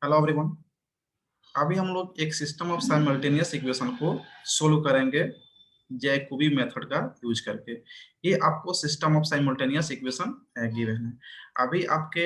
Hello everyone. अभी हम लोग एक सिस्टम ऑफ साइमल्टेनियस इक्वेशन को सोल्व करेंगे जैकोबी मेथड का यूज करके। ये आपको system of simultaneous equation given है। अभी आपके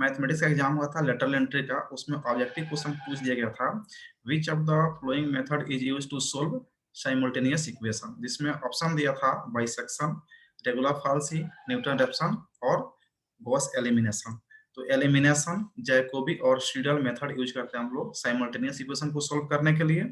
मैथमेटिक्स का एग्जाम हुआ था लेटरल एंट्री का, उसमें ऑब्जेक्टिव क्वेश्चन पूछ दिया गया था which of the following method is use to solve simultaneous equation, जिसमें ऑप्शन दिया था bisection, regular falsi, Newton Raphson और गॉस एलिमिनेशन। तो एलिमिनेशन, जैकोबी और सीडल मेथड यूज करते हैं हम लोग साइमल्टेनियस इक्वेशन को सोल्व करने के लिए,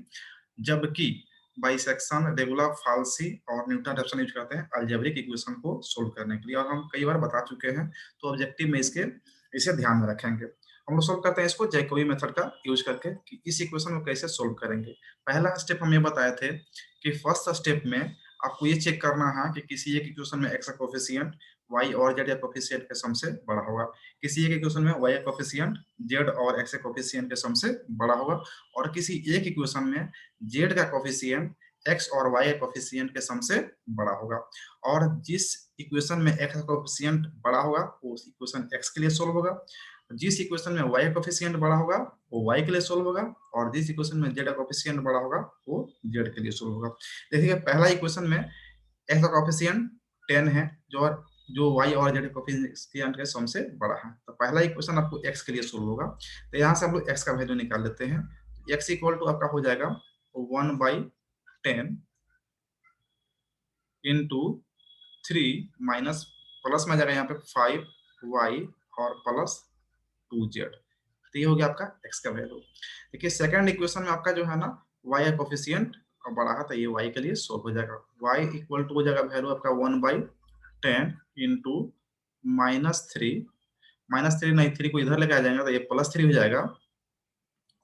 जबकि बाइसेक्शन, रेगुलर फाल्सी और न्यूटन रेफसन यूज करते हैं अलजेब्रिक इक्वेशन को सोल्व करने के लिए। और हम कई बार बता चुके हैं, तो ऑब्जेक्टिव में इसे ध्यान में रखेंगे। हम लोग सोल्व करते हैं इसको जैकोबी मेथड का यूज करके कि इस इक्वेशन को कैसे सोल्व करेंगे। पहला स्टेप हम ये बताए थे कि फर्स्ट स्टेप में आपको ये चेक करना है कि किसी एक इक्वेशन में एक्स का कोफिशिएंट y और z का कोफिशिएंट के सम से बड़ा होगा, किसी एक इक्वेशन में y का कोफिशिएंट z और x का कोफिशिएंट के सम से बड़ा होगा, और किसी एक इक्वेशन में z का कोफिशिएंट x और y का कोफिशिएंट के सम से बड़ा होगा। और जिस इक्वेशन में x का कोफिशिएंट बड़ा होगा वो इक्वेशन x के लिए सोल्व होगा, जिस इक्वेशन में y का कोफिशिएंट बड़ा होगा वो y के लिए सोल्व होगा, और जिस इक्वेशन में z का कोफिशिएंट बड़ा होगा वो z के लिए सोल्व होगा। देखिए पहला इक्वेशन में x का कोफिशिएंट 10 है, जो y और z कोफिशिएंट के सम से बड़ा है। तो पहला इक्वेशन आपको x के लिए सोल्व होगा। तो यहाँ से हम लोग x का वैल्यू निकाल लेते हैं। x इक्वल टू आपका हो जाएगा 1/10 इंटू 3 माइनस प्लस में जाएगा यहाँ पे 5y और प्लस 2z। तो ये हो गया आपका x का वैल्यू। देखिए सेकंड इक्वेशन में आपका जो है ना y का कोफिशिएंट बड़ा है, तो ये y के लिए सोल्व हो जाएगा। y इक्वल टू हो जाएगा वैल्यू आपका 1/10 इंटू -3 नहीं, 3 को इधर लेके आ जाएंगे तो ये +3 हो जाएगा,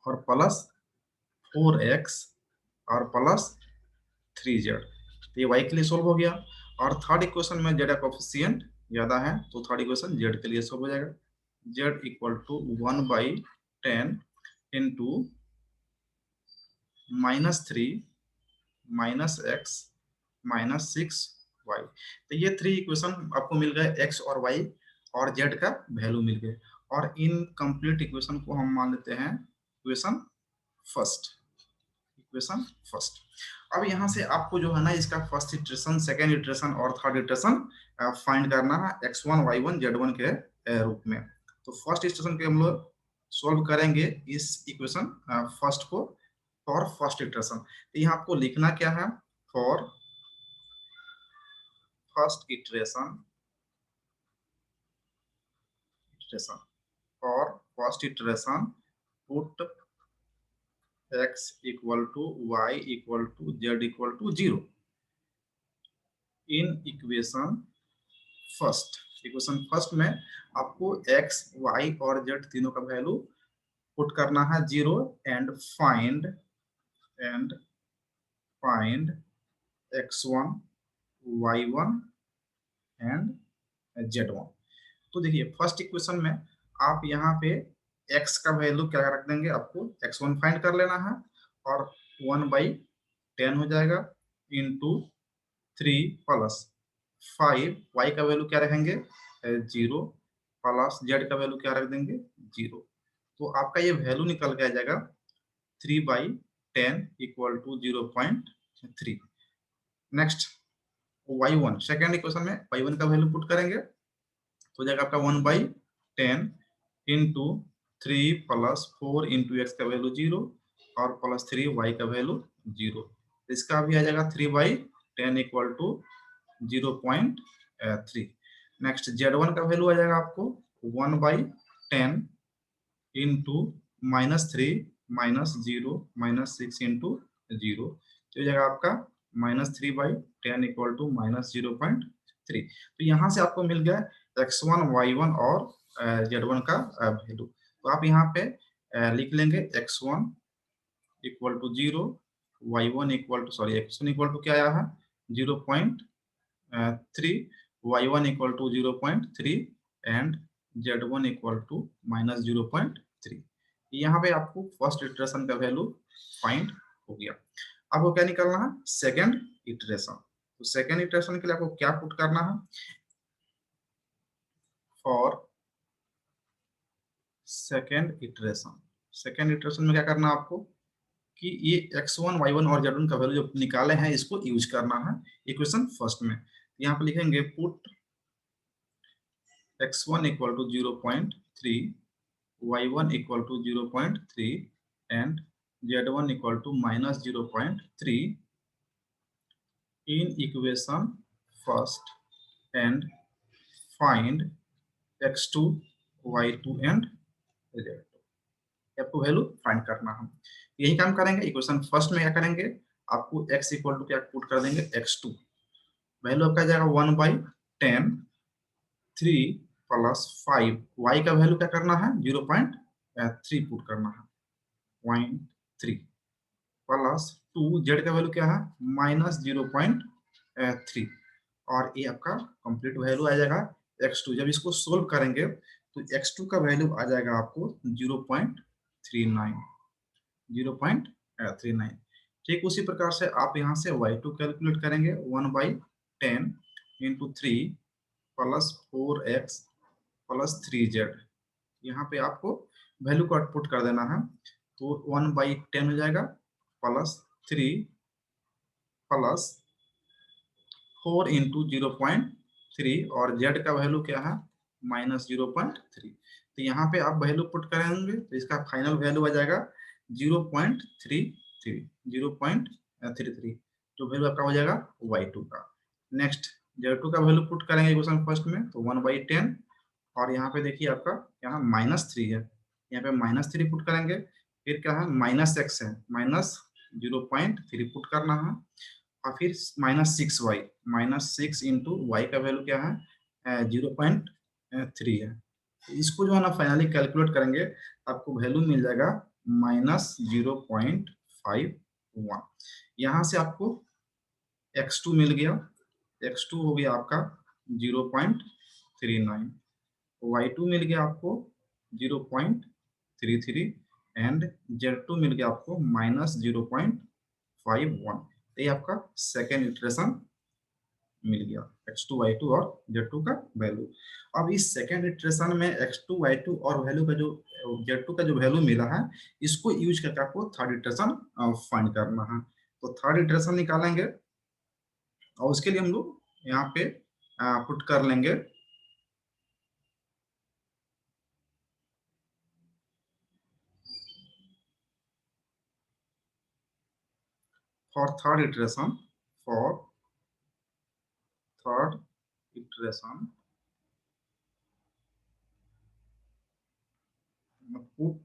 और प्लस 4x और प्लस 3z। तो ये y के लिए सोल्व हो गया। और थर्ड इक्वेशन में z का कोफिशिएंट ज्यादा है, तो थर्ड इक्वेशन z के लिए सोल्व हो जाएगा। z equal to 1/10 into -3 -x -6y। तो ये 3 इक्वेशन आपको मिल गए, x और y और z का वैल्यू मिल गए। और इन कंप्लीट इक्वेशन को हम मान लेते हैं इक्वेशन फर्स्ट। अब यहाँ से आपको जो है ना इसका फर्स्ट इटरेशन, सेकेंड इटरेशन और थर्ड इटरेशन फाइंड करना है x1 y1 z1 के रूप में। तो फर्स्ट इटरेशन के हम लोग सोल्व करेंगे इस इक्वेशन फर्स्ट को फॉर फर्स्ट इटरेशन। तो यहाँ आपको लिखना क्या है, for first iteration put x equal to y equal to z equal to 0 in equation first में आपको x y और z तीनों का वैल्यू पुट करना है 0 and find x1 y1 and z1। तो देखिए फर्स्ट इक्वेशन में आप यहाँ पे x का वैल्यू क्या रख देंगे, आपको x1 फाइंड कर लेना है, और 1/10 हो जाएगा इंटू 3 प्लस 5, y का वैल्यू क्या रखेंगे 0, प्लस z का वैल्यू क्या रख देंगे 0। तो आपका ये वैल्यू निकल के आ जाएगा 3/10 equal to 0.3। Next y1, second equation में y1 का वैल्यू पुट करेंगे तो जाएगा आपका 1/10 इंटू 3 प्लस 4 इंटू एक्स का वैल्यू 0 और प्लस 3 वाई का वैल्यू 0। इसका भी आ जाएगा 3/10 इक्वल टू 0.3। नेक्स्ट z1 का वैल्यू आ जाएगा आपको 1/10 इंटू -3 -0 -6 इंटू 0। तो जाएगा आपका -3/10 इक्वल टू -0.3। तो यहाँ से आपको मिल गया x1 y1 और z1 का वैल्यू। तो आप यहाँ पे लिख लेंगे x1 equal to 0, y1 equal to x1 equal to क्या आया है 0.3, y1 equal to 0.3 and z1 equal to -0.3। यहाँ पे आपको फर्स्ट इटरेशन का वैल्यू फाइंड हो गया। आपको क्या निकालना है, सेकेंड इटरेशन। तो सेकेंड इटरेशन के लिए आपको क्या पुट करना है, for second iteration second iteration में क्या करना है आपको कि ये x1 y1 और z1 का वैल्यू जो निकाले हैं इसको यूज करना है इक्वेशन फर्स्ट में। यहाँ पे लिखेंगे put x1 equal to 0.3, y1 equal to 0.3 and z1 equal to -0.3 in equation first and find x2 y2 and z2। आपको वैल्यू फाइंड करना है, यही काम करेंगे। इक्वेशन फर्स्ट में क्या करेंगे, आपको x इक्वल टू क्या पुट कर देंगे x2, वैल्यू आपका जाएगा 1/10, 3 प्लस 5, y का वैल्यू क्या करना है 0.3 पुट करना है 0.3 प्लस 2, z का वैल्यू क्या है -0.3 और ये आपका कंप्लीट वैल्यू आ जाएगा x2। जब इसको सोल्व करेंगे तो x2 का वैल्यू आ जाएगा आपको 0.39। ठीक उसी प्रकार से आप यहाँ से y2 कैलकुलेट करेंगे 1/10 into 3 plus 4x plus 3z। यहाँ पे आपको वैल्यू को आउटपुट कर देना है, तो 1/10 हो जाएगा प्लस 3 प्लस 4 इंटू 0.3 और z का वैल्यू क्या है -0.3। तो यहाँ पे आप वैल्यू पुट करेंगे तो इसका फाइनल वैल्यू आ जाएगा 0.33 जो वैल्यू आपका हो जाएगा y2 का। नेक्स्ट z2 का वैल्यू पुट करेंगे इक्वेशन फर्स्ट में, तो 1/10 और यहाँ पे देखिए आपका यहाँ -3 है, यहाँ पे -3 पुट करेंगे, फिर क्या है -x है -0.3 पुट करना है और फिर -6y, -6 इंटू वाई का वैल्यू क्या है 0.3 है। इसको जो है ना फाइनली कैलकुलेट करेंगे आपको वैल्यू मिल जाएगा -0.51। यहाँ से आपको x2 मिल गया, x2 हो गया आपका 0.39, y2 मिल गया आपको 0.33 एंड z2 मिल गया आपको -0.51। ये आपका सेकेंड इटरेशन मिल गया x2 y2 और z2 का वैल्यू। अब इस सेकेंड इटरेशन में x2 y2 और वैल्यू का जो z2 का जो वैल्यू मिला है इसको यूज करके आपको थर्ड इटरेशन फाइंड करना है। तो थर्ड इटरेशन निकालेंगे और उसके लिए हम लोग यहाँ पे पुट कर लेंगे for third iteration put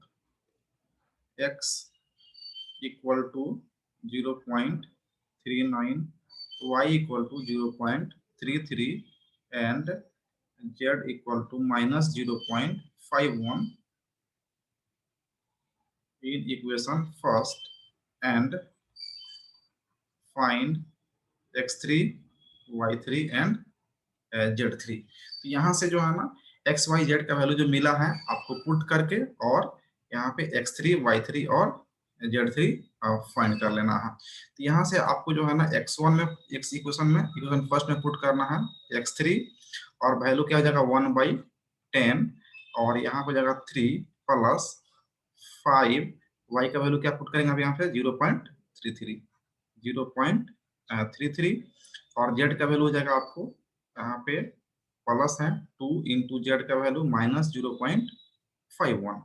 x equal to 0.39, y equal to 0.33 and z equal to -0.51 in equation first and find x3 y3 and z3। तो यहाँ से जो है ना x y z का वैल्यू जो मिला है आपको पुट करके और यहाँ पे x3 y3 और z3 फाइंड कर लेना है। तो यहाँ से आपको जो है ना x1 में इक्वेशन फर्स्ट में पुट करना है x3 और वैल्यू क्या हो जाएगा 1/10 और यहाँ पे जाएगा 3 प्लस 5, y का वैल्यू क्या पुट करेंगे आप यहाँ पे 0.33 और z का वैल्यू हो जाएगा आपको यहाँ पे प्लस है 2 इंटू जेड का वैल्यू -0.51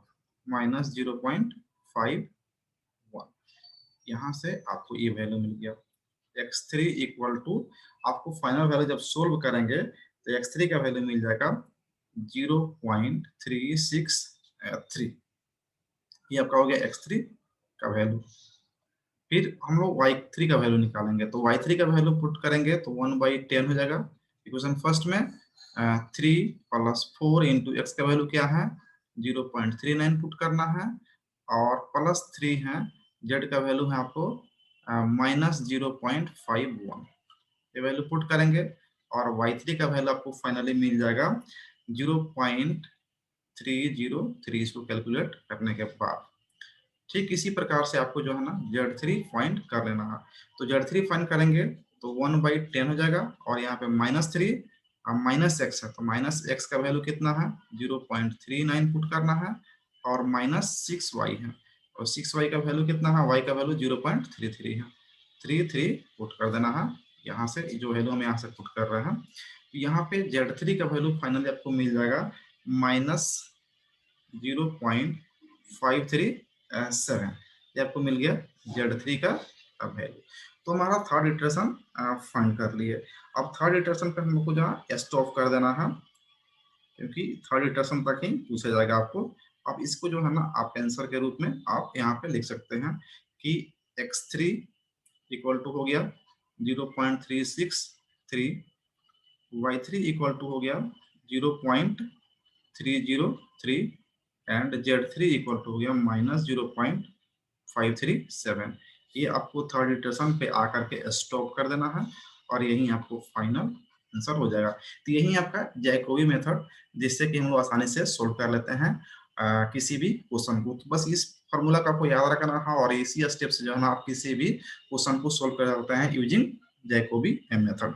यहाँ से आपको ये वैल्यू मिल गया x3 इक्वल टू, आपको फाइनल वैल्यू जब सोल्व करेंगे तो x3 का वैल्यू मिल जाएगा 0.363। ये आपका हो गया x3 का वैल्यू। फिर हम लोग y3 का वैल्यू निकालेंगे, तो y3 का वैल्यू पुट करेंगे तो 1/10 हो जाएगा इक्वेशन फर्स्ट में 3 प्लस 4 इंटू एक्स का वैल्यू क्या है 0.39 पुट करना है और प्लस 3 है, जेड का वैल्यू है आपको -0.51, ये वैल्यू पुट करेंगे और y3 का वैल्यू आपको फाइनली मिल जाएगा 0.303 इसको कैलकुलेट करने के बाद। ठीक इसी प्रकार से आपको जो है ना Z3 फाइंड कर लेना है। तो Z3 फाइंड करेंगे तो 1/10 हो जाएगा और यहाँ पे -3 और -x है, तो -x का वैल्यू कितना है 0.39 पुट करना है और -6y है, और 6y का वैल्यू कितना है, y का वैल्यू 0.33 है, 33 पुट कर देना है यहाँ से, जो वैल्यू हम यहाँ से पुट कर रहे हैं। यहाँ पे Z3 का वैल्यू फाइनली आपको मिल जाएगा -0.537, ये आपको मिल गया Z3 का वैल्यू। तो हमारा थर्ड इटरेशन फाइंड कर लिए। अब थर्ड इटरेशन पे हमको जहाँ स्टॉप कर देना है, क्योंकि थर्ड इटरेशन तक ही पूछा जाएगा आपको। अब इसको जो है ना आप आंसर के रूप में आप यहाँ पे लिख सकते हैं कि x3 इक्वल टू हो गया 0.363, y3 इक्वल टू हो गया 0.303 एंड Z3 इक्वल टू हो गया -0.537। ये आपको थर्ड इटरेशन पे आकर के स्टॉप कर देना है और यही आपको फाइनल आंसर हो जाएगा। तो यही आपका जैकोबी मेथड, जिससे कि हम लोग आसानी से सोल्व कर लेते हैं किसी भी क्वेश्चन को। तो बस इस फॉर्मूला का आपको याद रखना है और इसी स्टेप से जो है ना आप किसी भी क्वेश्चन को सोल्व कर सकते हैं यूजिंग जैकोबी मेथड।